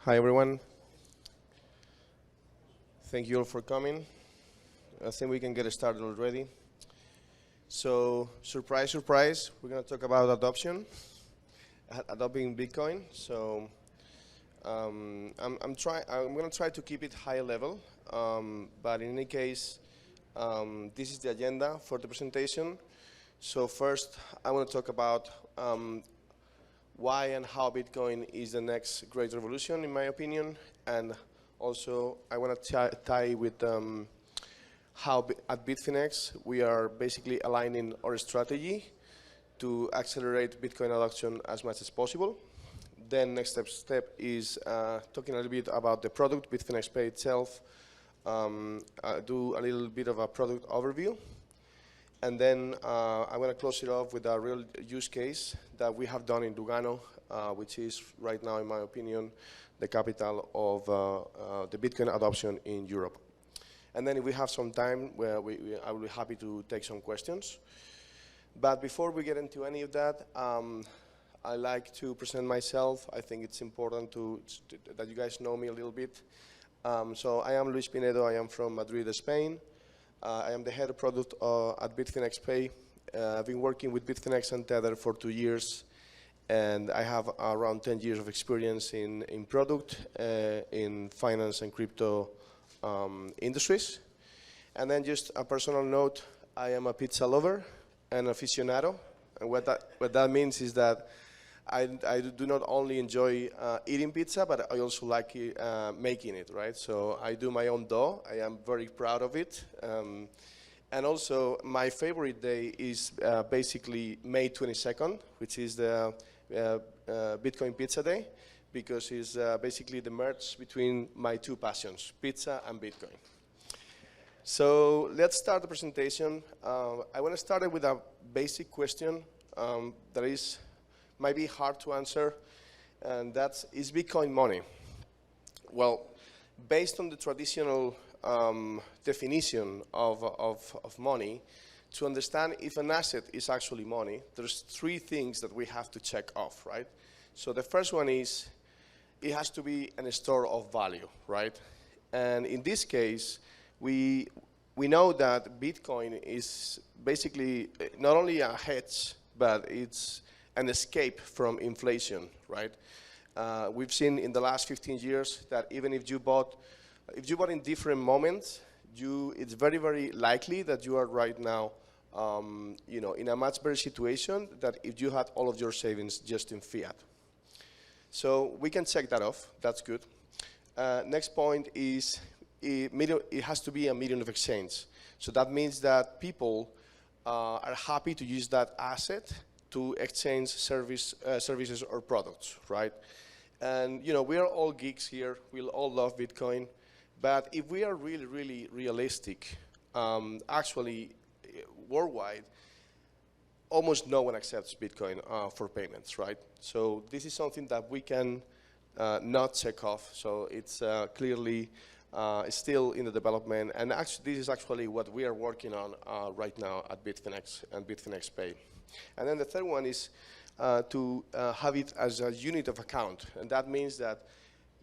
Hi, everyone. Thank you all for coming. I think we can get started already. So, surprise, surprise, we're going to talk about adopting Bitcoin. So, I'm going to try to keep it high level, but in any case, this is the agenda for the presentation. So first, I want to talk about why and how Bitcoin is the next great revolution, in my opinion, and also I want to tie with how at Bitfinex we are basically aligning our strategy to accelerate Bitcoin adoption as much as possible. Then next step is talking a little bit about the product, Bitfinex Pay itself, do a little bit of a product overview. And then I'm going to close it off with a real use case that we have done in Lugano, which is right now, in my opinion, the capital of the Bitcoin adoption in Europe. And then if we have some time, I will be happy to take some questions. But before we get into any of that, I like to present myself. I think it's important that you guys know me a little bit. So I am Luis Pinedo. I am from Madrid, Spain. I am the head of product at Bitfinex Pay. I've been working with Bitfinex and Tether for 2 years, and I have around 10 years of experience in product, in finance and crypto industries. And then just a personal note, I am a pizza lover and aficionado, and what that means is that I do not only enjoy eating pizza, but I also like making it, right? So I do my own dough. I am very proud of it. And also, my favorite day is basically May 22nd, which is the Bitcoin Pizza Day, because it's basically the merge between my two passions, pizza and Bitcoin. So let's start the presentation. I want to start with a basic question that might be hard to answer, and that's, is Bitcoin money? Well, based on the traditional definition of money, to understand if an asset is actually money, there's 3 things that we have to check off, right? So the first one is, it has to be a store of value, right? And in this case, we know that Bitcoin is basically not only a hedge, but it's an escape from inflation, right? We've seen in the last 15 years that even if you bought in different moments, it's very, very likely that you are right now, in a much better situation than if you had all of your savings just in fiat. So we can check that off. That's good. Next point is it has to be a medium of exchange. So that means that people are happy to use that asset to exchange services or products, right? And we are all geeks here. We all love Bitcoin. But if we are really, really realistic, actually, worldwide, almost no one accepts Bitcoin for payments, right? So this is something that we can not check off. So it's clearly still in the development. And actually, this is actually what we are working on right now at Bitfinex and Bitfinex Pay. And then the third one is to have it as a unit of account. And that means that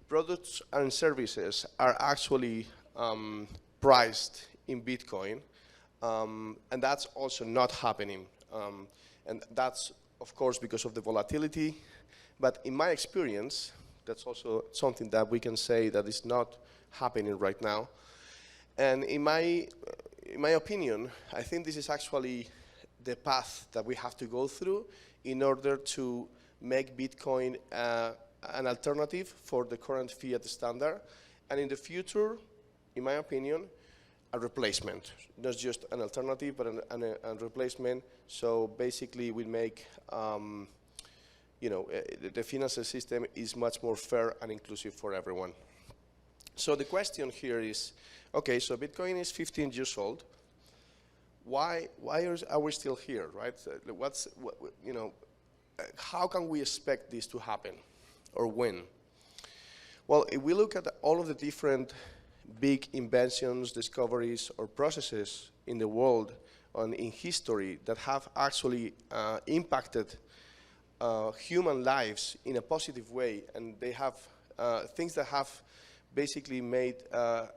products and services are actually priced in Bitcoin. And that's also not happening. And that's, of course, because of the volatility. But in my experience, that's also something that we can say that is not happening right now. And in my opinion, I think this is actually the path that we have to go through in order to make Bitcoin an alternative for the current fiat standard, and in the future, in my opinion, a replacement. Not just an alternative, but a replacement. So basically, we make the financial system is much more fair and inclusive for everyone. So the question here is, okay, so Bitcoin is 15 years old. Why are we still here, right? How can we expect this to happen, or when? Well, if we look at all of the different big inventions, discoveries, or processes in the world and in history that have actually impacted human lives in a positive way, and they have things that have basically made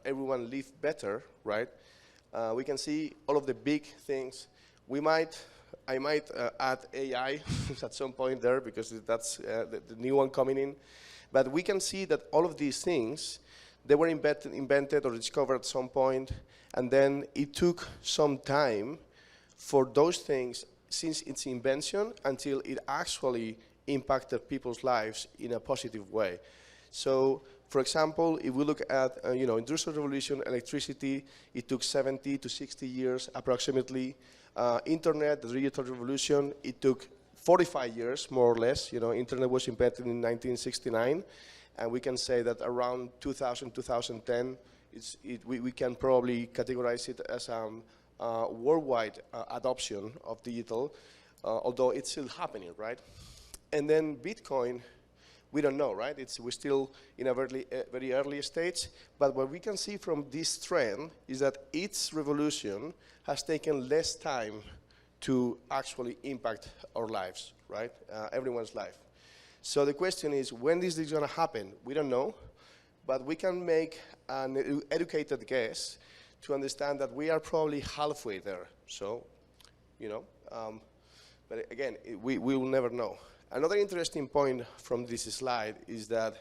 everyone live better, right? We can see all of the big things. I might add AI at some point there because that's the new one coming in. But we can see that all of these things, they were invented or discovered at some point, and then it took some time for those things since its invention until it actually impacted people's lives in a positive way. So, for example, if we look at Industrial Revolution, electricity, it took 70 to 60 years approximately. Internet, the digital revolution, it took 45 years, more or less. Internet was invented in 1969, and we can say that around 2000, 2010, we can probably categorize it as a worldwide adoption of digital, although it's still happening, right? And then Bitcoin, we don't know, right? We're still in a very early stage, but what we can see from this trend is that its revolution has taken less time to actually impact our lives, right? Everyone's life. So the question is, when is this going to happen? We don't know, but we can make an educated guess to understand that we are probably halfway there. So, but again, we will never know. Another interesting point from this slide is that,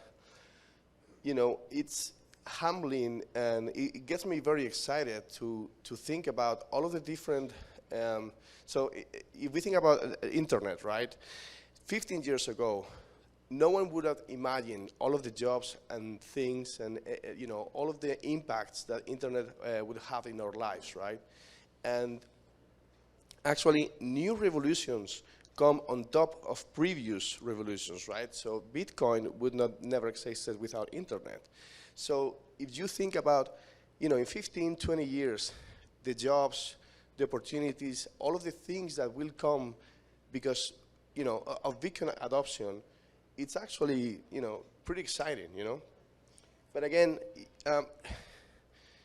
it's humbling and it gets me very excited to think about all of the different, so if we think about internet, right? 15 years ago, no one would have imagined all of the jobs and things and, all of the impacts that internet would have in our lives, right? And actually, new revolutions come on top of previous revolutions, right? So Bitcoin would never existed without internet. So if you think about, in 15, 20 years, the jobs, the opportunities, all of the things that will come because, of Bitcoin adoption, it's actually, pretty exciting, But again,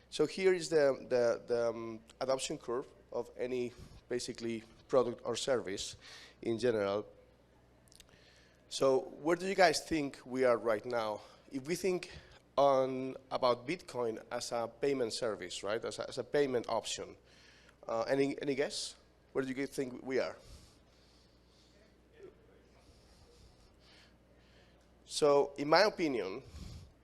so here is the adoption curve of any basically product or service in general. So where do you guys think we are right now? If we think about Bitcoin as a payment service, right, as a payment option, any guess? Where do you think we are? So in my opinion,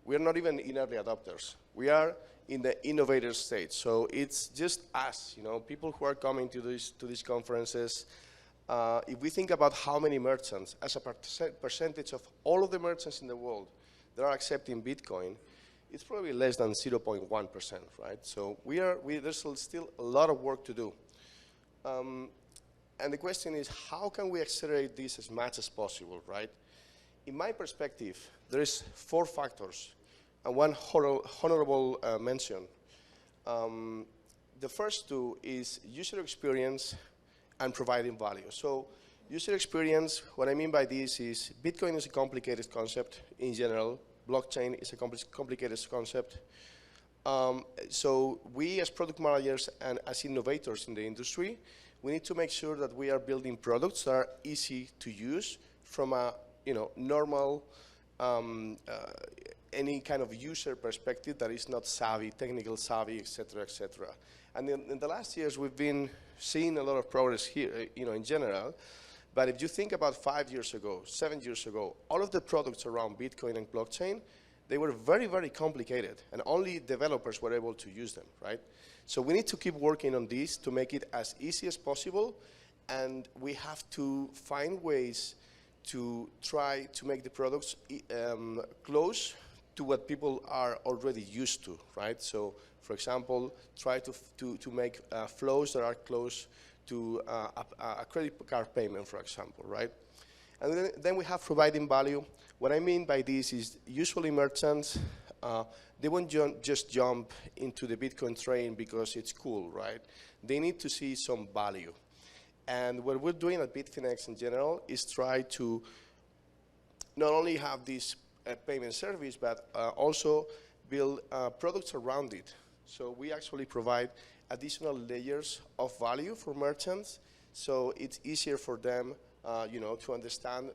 we are not even in early adopters. We are in the innovator stage. So it's just us, people who are coming to these conferences. If we think about how many merchants, as a percentage of all of the merchants in the world that are accepting Bitcoin, it's probably less than 0.1%, right? So there's still a lot of work to do. And the question is, how can we accelerate this as much as possible, right? In my perspective, there is 4 factors and one honorable mention. The first 2 is user experience and providing value. So user experience, what I mean by this is Bitcoin is a complicated concept in general. Blockchain is a complicated concept. So we as product managers and as innovators in the industry, we need to make sure that we are building products that are easy to use from a normal, any kind of user perspective that is not savvy, technical savvy, et cetera, et cetera. And in the last years, we've been seeing a lot of progress here, in general. But if you think about 5 years ago, 7 years ago, all of the products around Bitcoin and blockchain, they were very, very complicated, and only developers were able to use them, right? So we need to keep working on this to make it as easy as possible, and we have to find ways to try to make the products close to what people are already used to, right? So, for example, try to make flows that are close to a credit card payment, for example, right? And then we have providing value. What I mean by this is usually merchants, they won't just jump into the Bitcoin train because it's cool, right? They need to see some value. And what we're doing at Bitfinex in general is try to not only have this payment service, but also build products around it. So we actually provide additional layers of value for merchants, so it's easier for them to understand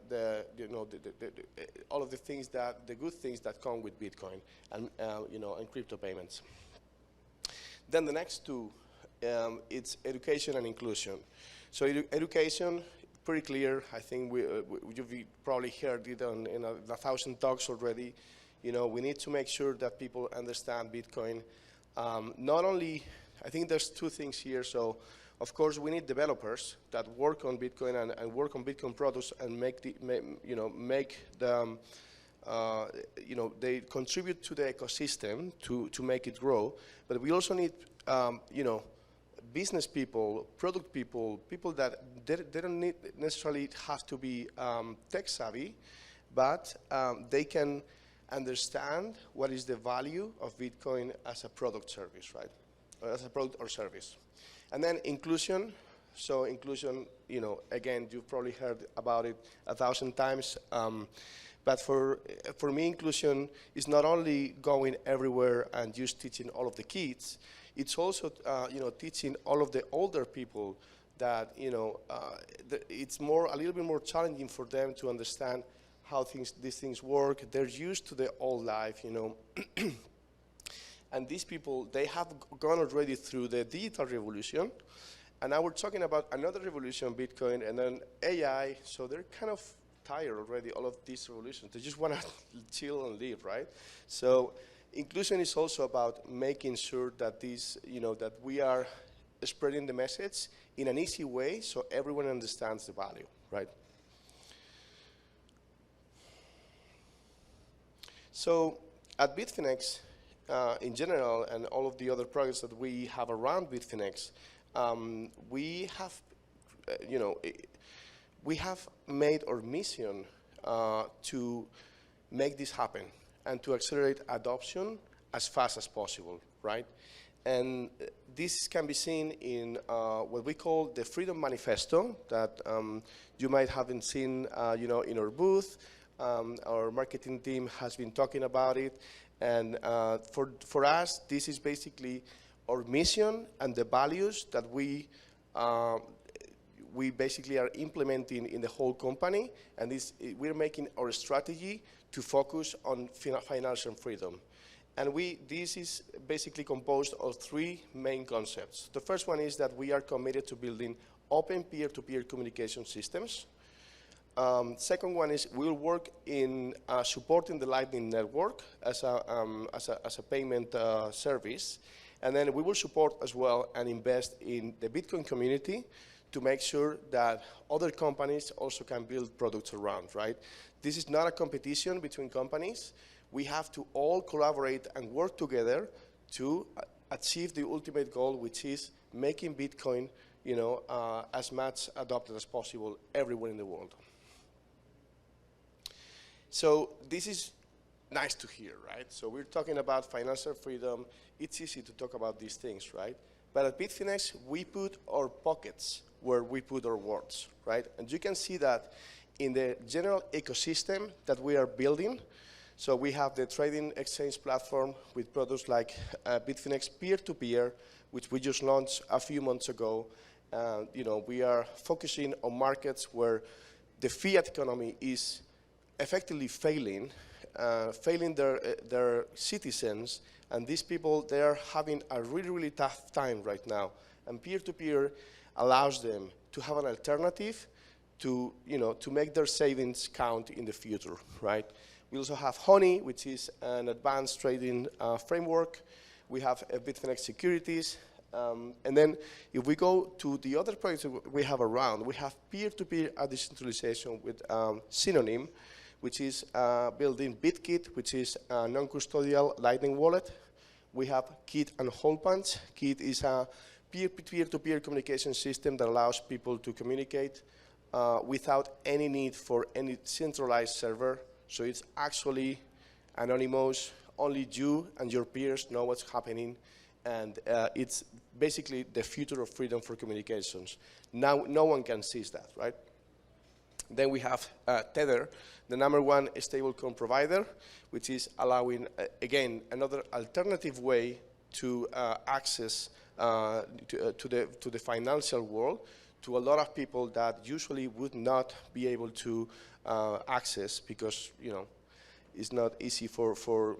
all of the things the good things that come with Bitcoin and and crypto payments. Then the next two, it's education and inclusion. So education, pretty clear. I think you've probably heard it in 1,000 talks already. We need to make sure that people understand Bitcoin. Not only, I think there's two things here. So, of course, we need developers that work on Bitcoin and work on Bitcoin products and they contribute to the ecosystem to make it grow. But we also need, business people, product people, people that they don't necessarily have to be tech savvy, but they can understand what is the value of Bitcoin as a product service, right? Or as a product or service. And then inclusion. So inclusion, again, you've probably heard about it 1,000 times. But for me, inclusion is not only going everywhere and just teaching all of the kids. It's also, teaching all of the older people that, it's a little bit more challenging for them to understand how these things work. They're used to the old life, And these people, they have gone already through the digital revolution. And now we're talking about another revolution, Bitcoin, and then AI. So they're kind of tired already, all of these revolutions. They just want to chill and live, right? So inclusion is also about making sure that that we are spreading the message in an easy way so everyone understands the value, right? So at Bitfinex, in general, and all of the other projects that we have around Bitfinex, we have made our mission to make this happen and to accelerate adoption as fast as possible, right? And this can be seen in what we call the Freedom Manifesto that you might haven't seen, in our booth. Our marketing team has been talking about it. And for us, this is basically our mission and the values that we basically are implementing in the whole company. And we're making our strategy to focus on financial freedom. And this is basically composed of three main concepts. The first one is that we are committed to building open peer-to-peer communication systems. Second one is we'll work in supporting the Lightning Network as a payment service. And then we will support as well and invest in the Bitcoin community to make sure that other companies also can build products around, right? This is not a competition between companies. We have to all collaborate and work together to achieve the ultimate goal, which is making Bitcoin, as much adopted as possible everywhere in the world. So this is nice to hear, right? So we're talking about financial freedom. It's easy to talk about these things, right? But at Bitfinex, we put our pockets where we put our words, right? And you can see that in the general ecosystem that we are building. So we have the trading exchange platform with products like Bitfinex Peer-to-Peer, which we just launched a few months ago. We are focusing on markets where the fiat economy is effectively failing their citizens, and these people, they are having a really, really tough time right now. And peer-to-peer allows them to have an alternative to make their savings count in the future, right? We also have Honey, which is an advanced trading framework. We have Bitfinex Securities. And then if we go to the other projects we have around, we have peer-to-peer decentralization with Synonym, which is building BitKit, which is a non-custodial Lightning wallet. We have Kit and Holepunch. Kit is a peer-to-peer communication system that allows people to communicate without any need for any centralized server. So it's actually anonymous. Only you and your peers know what's happening. And it's basically the future of freedom for communications. Now, no one can seize that, right? Then we have Tether, the #1 stablecoin provider, which is allowing, again, another alternative way to access to the financial world, to a lot of people that usually would not be able to access because, you know, it's not easy for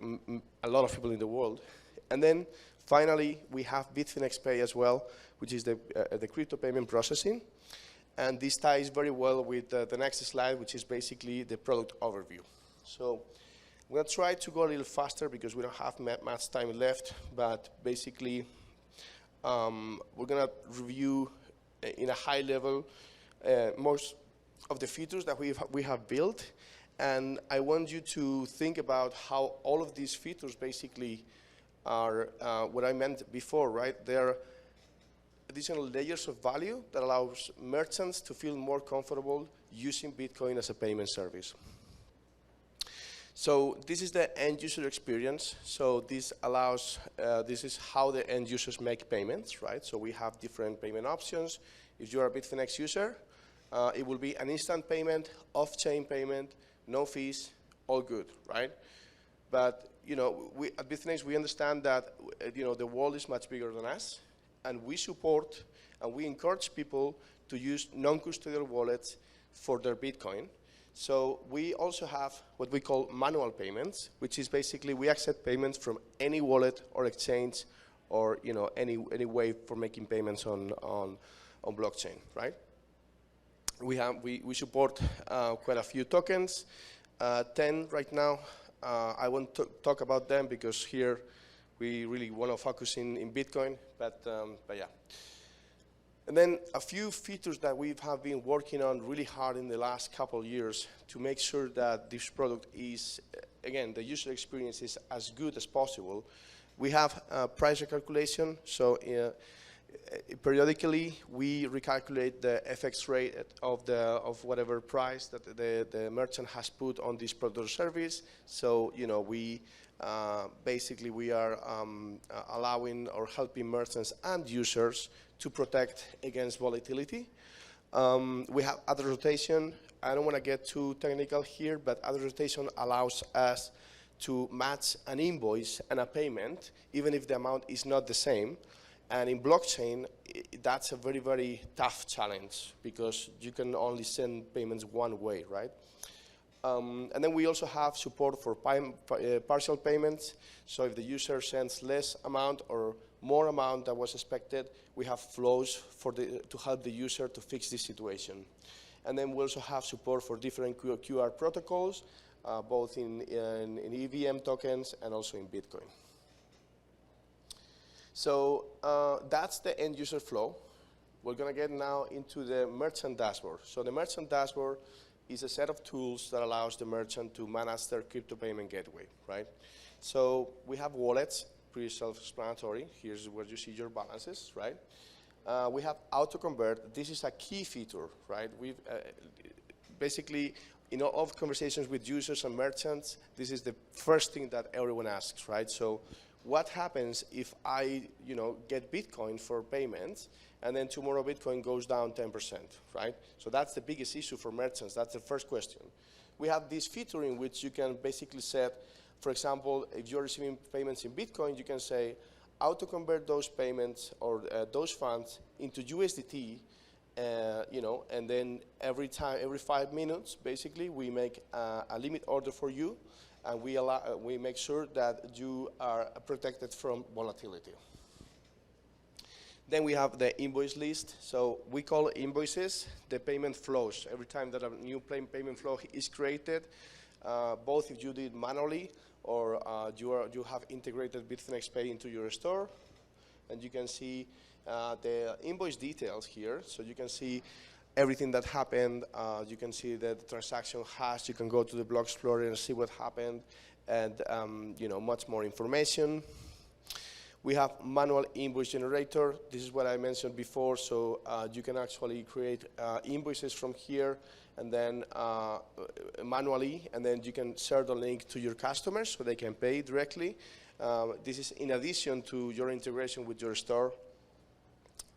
a lot of people in the world. And then finally, we have Bitfinex Pay as well, which is the crypto payment processing. And this ties very well with the next slide, which is basically the product overview. So I'm going to try to go a little faster because we don't have much time left, but basically we're going to review in a high level most of the features that we have built. And I want you to think about how all of these features basically are what I meant before, right? They're additional layers of value that allows merchants to feel more comfortable using Bitcoin as a payment service. So this is the end user experience. So this allows, this is how the end users make payments, right? So we have different payment options. If you're a Bitfinex user, it will be an instant payment, off-chain payment, no fees, all good, right? But you know, at Bitfinex we understand that you know, the world is much bigger than us, and we support and we encourage people to use non-custodial wallets for their Bitcoin. So we also have what we call manual payments, which is basically we accept payments from any wallet or exchange or you know, any way for making payments on blockchain, right? We support quite a few tokens, 10 right now. I won't talk about them because here we really want to focus in Bitcoin, but yeah. And then a few features that we have been working on really hard in the last couple of years to make sure that this product is, again, the user experience is as good as possible. We have price recalculation, so periodically we recalculate the FX rate of whatever price that the merchant has put on this product or service. So you know, we basically we are allowing or helping merchants and users to protect against volatility. We have auto rotation. I don't want to get too technical here, but auto rotation allows us to match an invoice and a payment even if the amount is not the same. And in blockchain, that's a very, very tough challenge because you can only send payments one way, right? And then we also have support for partial payments. So if the user sends less amount or more amount than was expected, we have flows to help the user to fix this situation. And then we also have support for different QR protocols, both in EVM tokens and also in Bitcoin. So that's the end user flow. We're going to get now into the merchant dashboard. So the merchant dashboard is a set of tools that allows the merchant to manage their crypto payment gateway, right? So we have wallets, pretty self-explanatory. Here's where you see your balances, right? We have auto-convert. This is a key feature, right? We've basically, in all of conversations with users and merchants, this is the first thing that everyone asks, right? So what happens if I, you know, get Bitcoin for payments and then tomorrow Bitcoin goes down 10%, right? So that's the biggest issue for merchants. That's the first question. We have this feature in which you can basically set, for example, if you're receiving payments in Bitcoin, you can say, auto-convert those payments or those funds into USDT, you know, and then every 5 minutes, basically, we make a limit order for you, and we make sure that you are protected from volatility. Then we have the invoice list. So we call invoices the payment flows. Every time that a new payment flow is created, both if you did manually or you have integrated Bitfinex Pay into your store, and you can see the invoice details here. So you can see everything that happened. You can see the transaction hash. You can go to the block explorer and see what happened, and you know, much more information. We have manual invoice generator. This is what I mentioned before. So you can actually create invoices from here, and then manually, and then you can share the link to your customers so they can pay directly. This is in addition to your integration with your store.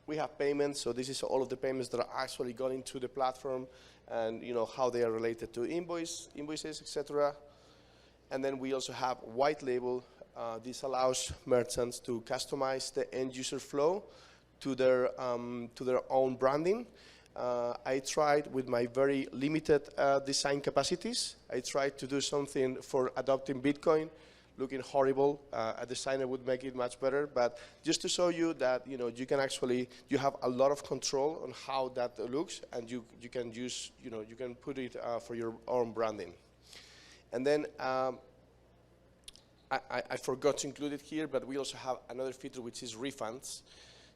We have payments, so this is all of the payments that are actually going into the platform, and you know how they are related to invoices, etc. And then we also have white label. This allows merchants to customize the end user flow to their own branding. I tried with my very limited design capacities. I tried to do something for adopting Bitcoin, looking horrible. A designer would make it much better, but just to show you that you can actually have a lot of control on how that looks, and you can use you can put it for your own branding. And then I forgot to include it here, but we also have another feature which is refunds.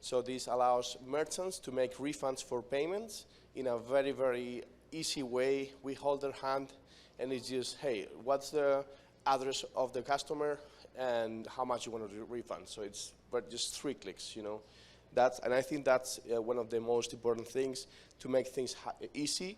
So this allows merchants to make refunds for payments in a very, very easy way. We hold their hand, and it's just, hey, what's the address of the customer and how much you want to refund? So it's just 3 clicks, and I think that's one of the most important things, to make things easy,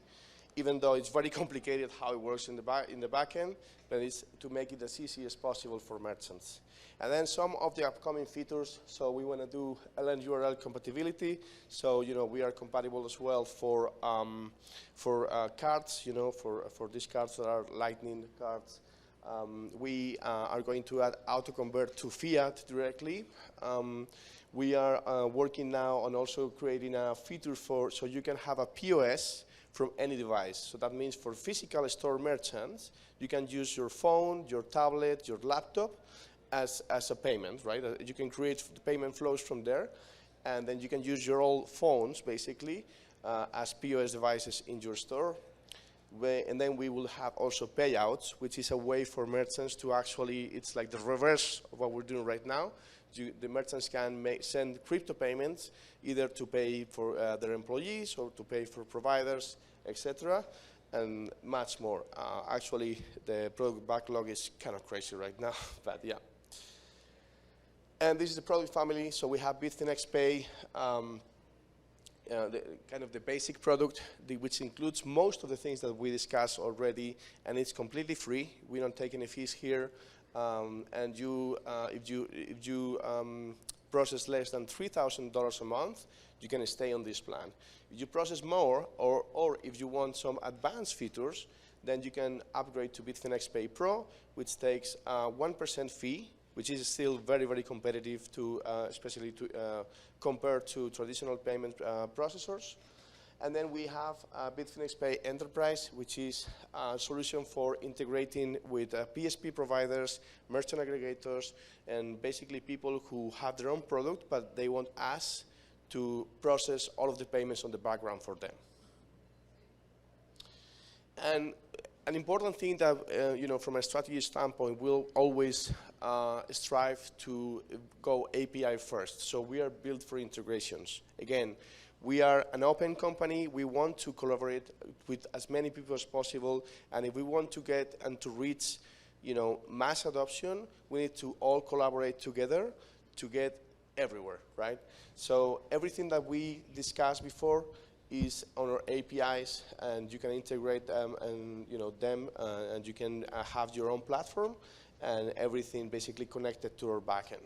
even though it's very complicated how it works in the back end, but it's to make it as easy as possible for merchants. And then some of the upcoming features. So we want to do LN URL compatibility. So we are compatible as well for cards. For these cards that are Lightning cards. We are going to add auto-convert to fiat directly. We are working now on also creating a feature so you can have a POS from any device. So that means for physical store merchants, you can use your phone, your tablet, your laptop as a payment, right? You can create the payment flows from there, and then you can use your old phones, basically, as POS devices in your store. And then we will have also payouts, which is a way for merchants to actually, it's like the reverse of what we're doing right now. The merchants can send crypto payments, either to pay for their employees or to pay for providers, etc., and much more. Actually, the product backlog is kind of crazy right now, but yeah. And this is the product family. So we have Bitfinex Pay, kind of the basic product, which includes most of the things that we discussed already, and it's completely free. We don't take any fees here. And if you process less than $3,000 a month, you can stay on this plan. If you process more, or if you want some advanced features, then you can upgrade to Bitfinex Pay Pro, which takes 1% fee, which is still very, very competitive, especially compared to traditional payment processors. And then we have Bitfinex Pay Enterprise, which is a solution for integrating with PSP providers, merchant aggregators, and basically people who have their own product, but they want us to process all of the payments on the background for them. And an important thing that, from a strategy standpoint, we'll always strive to go API first. So we are built for integrations. Again, we are an open company. We want to collaborate with as many people as possible. And if we want to get and to reach, mass adoption, we need to all collaborate together to get everywhere, right? So everything that we discussed before is on our APIs, and you can integrate them, and and you can have your own platform, and everything basically connected to our backend.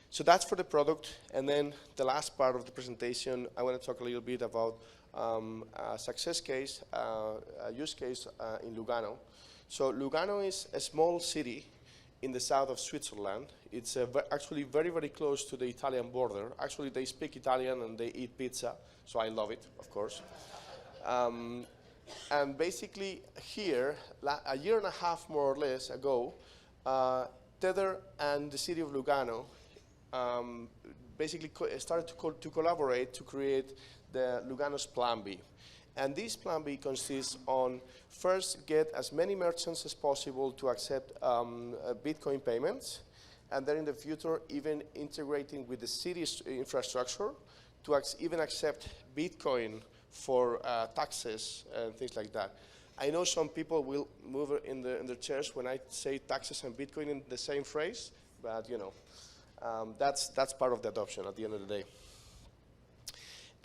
So that's for the product. And then the last part of the presentation, I want to talk a little bit about a success case, a use case in Lugano. So Lugano is a small city in the south of Switzerland. It's actually very, very close to the Italian border. Actually, they speak Italian and they eat pizza, so I love it, of course. And basically here, a year and a half more or less ago, Tether and the city of Lugano basically started to collaborate to create the Lugano's Plan B. And this Plan B consists on first get as many merchants as possible to accept Bitcoin payments, and then in the future even integrating with the city's infrastructure to even accept Bitcoin for taxes and things like that. I know some people will move in their chairs when I say taxes and Bitcoin in the same phrase, but that's part of the adoption at the end of the day.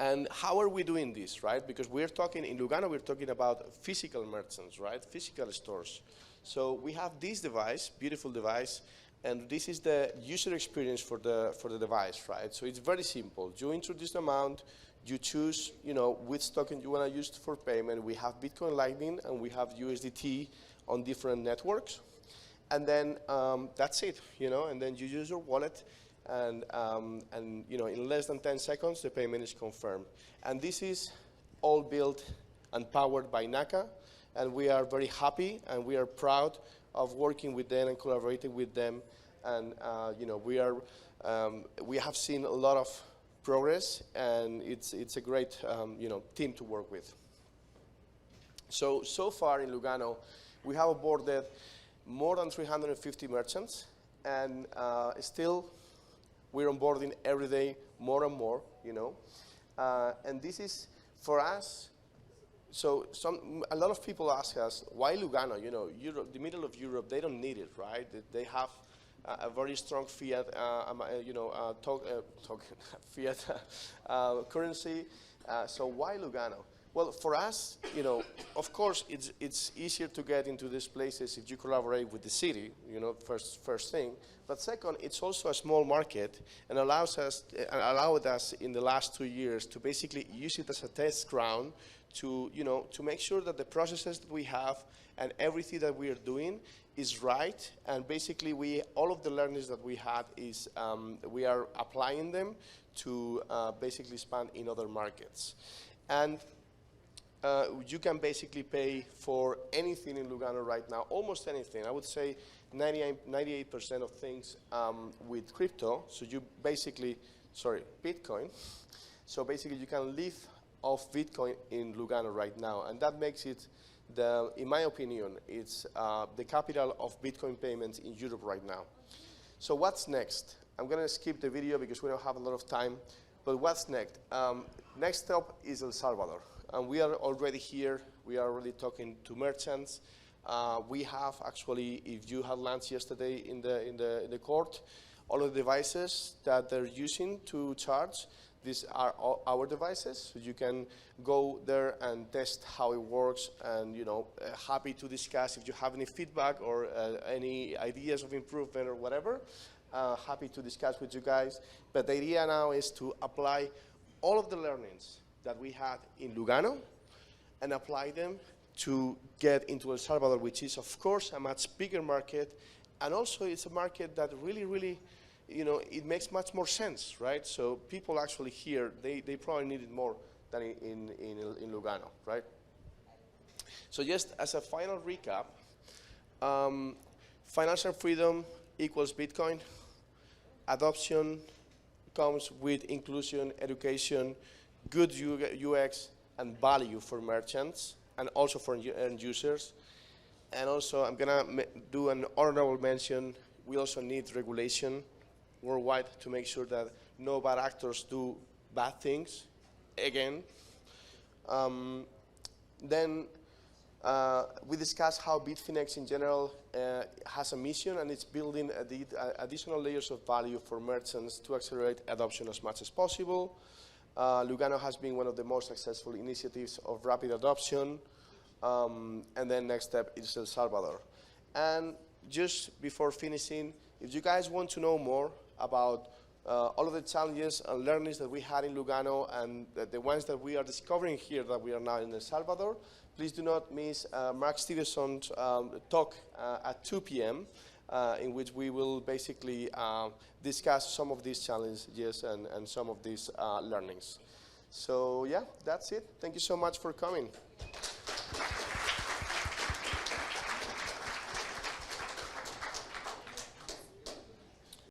And how are we doing this, right? Because we're talking, in Lugano, we're talking about physical merchants, right? Physical stores. So we have this device, beautiful device, and this is the user experience for the device, right? So it's very simple. You introduce the amount, you choose, which token you want to use for payment. We have Bitcoin Lightning, and we have USDT on different networks. And then that's it, and then you use your wallet, and you know, in less than 10 seconds, the payment is confirmed. And this is all built and powered by NAKA, and we are very happy and we are proud of working with them and collaborating with them. And you know, we have seen a lot of progress, and it's a great you know, team to work with. So far in Lugano, we have onboarded more than 350 merchants, and still we're onboarding every day more and more, you know. And this is, for us, so a lot of people ask us, why Lugano? You know, Europe, the middle of Europe, they don't need it, right? They have a very strong fiat, you know, fiat currency. So why Lugano? Well, for us, you know, of course, it's easier to get into these places if you collaborate with the city, you know, first thing. But second, it's also a small market, and allowed us in the last 2 years to basically use it as a test ground to, you know, to make sure that the processes that we have and everything that we are doing is right. And basically, all of the learnings that we had is we are applying them to basically expand in other markets. And you can basically pay for anything in Lugano right now, almost anything. I would say 98% of things with crypto. So you basically, Bitcoin. So basically you can live off Bitcoin in Lugano right now. And that makes it, in my opinion, it's the capital of Bitcoin payments in Europe right now. So what's next? I'm going to skip the video because we don't have a lot of time. But what's next? Next stop is El Salvador. And we are already here. We are already talking to merchants. We have actually, if you had lunch yesterday in the court, all of the devices that they're using to charge, these are all our devices. So you can go there and test how it works, and you know, happy to discuss if you have any feedback or any ideas of improvement or whatever. Happy to discuss with you guys. But the idea now is to apply all of the learnings that we had in Lugano and apply them to get into El Salvador, which is, of course, a much bigger market. And also, it's a market that really, you know, it makes much more sense, right? So people actually here, they probably need it more than in Lugano, right? So just as a final recap, financial freedom equals Bitcoin. Adoption comes with inclusion, education, good UX, and value for merchants, and also for end users. And also, I'm going to do an honorable mention. We also need regulation worldwide to make sure that no bad actors do bad things again. Then we discussed how Bitfinex in general has a mission, and it's building additional layers of value for merchants to accelerate adoption as much as possible. Lugano has been one of the most successful initiatives of rapid adoption. And then next step is El Salvador. And just before finishing, if you guys want to know more about all of the challenges and learnings that we had in Lugano and the ones that we are discovering here that we are now in El Salvador, please do not miss Mark Stevenson's talk at 2 p.m. In which we will basically discuss some of these challenges and some of these learnings. So yeah, that's it. Thank you so much for coming.